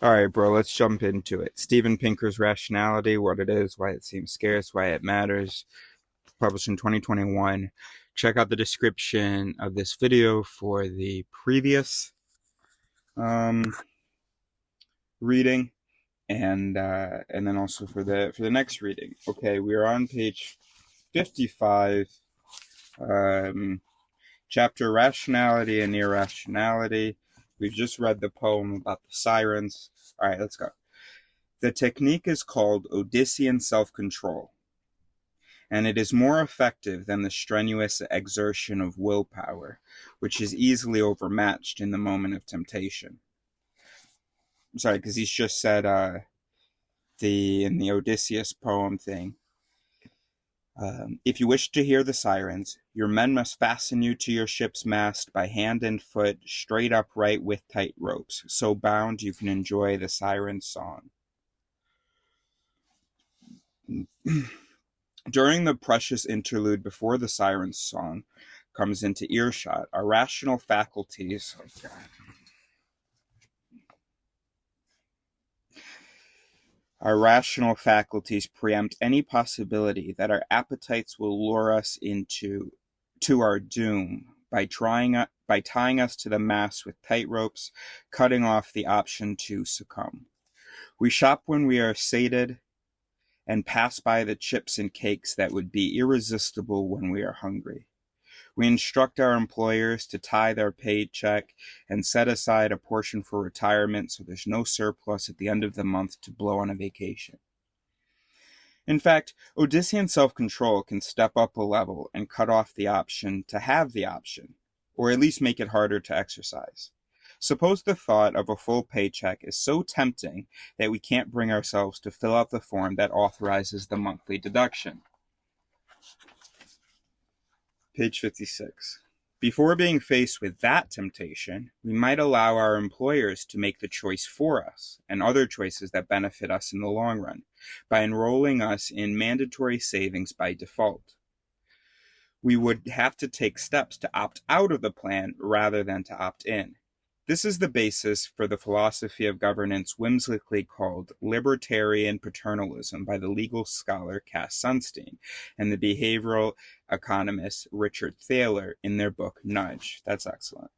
All right, bro, let's jump into it. Steven Pinker's Rationality, what it is, why it seems scarce, why it matters, published in 2021. Check out the description of this video for the previous um, reading and then also for the next reading. Okay, we are on page 55, um, chapter Rationality and Irrationality. We've just read the poem about the sirens. All right, let's go. The technique is called Odyssean self-control, and it is more effective than the strenuous exertion of willpower, which is easily overmatched in the moment of temptation. I'm sorry, because he's just said in the Odysseus poem thing. If you wish to hear the sirens, your men must fasten you to your ship's mast by hand and foot, straight upright with tight ropes. So bound, you can enjoy the siren's song. During the precious interlude before the siren's song comes into earshot, our rational faculties preempt any possibility that our appetites will lure us into our doom by tying us to the mast with tight ropes, cutting off the option to succumb. We shop when we are sated and pass by the chips and cakes that would be irresistible when we are hungry. We instruct our employers to tie their paycheck and set aside a portion for retirement so there's no surplus at the end of the month to blow on a vacation. In fact, Odyssean self-control can step up a level and cut off the option to have the option, or at least make it harder to exercise. Suppose the thought of a full paycheck is so tempting that we can't bring ourselves to fill out the form that authorizes the monthly deduction. Page 56. Before being faced with that temptation, we might allow our employers to make the choice for us and other choices that benefit us in the long run by enrolling us in mandatory savings by default. We would have to take steps to opt out of the plan rather than to opt in. This is the basis for the philosophy of governance whimsically called libertarian paternalism by the legal scholar Cass Sunstein and the behavioral economist Richard Thaler in their book Nudge. That's excellent.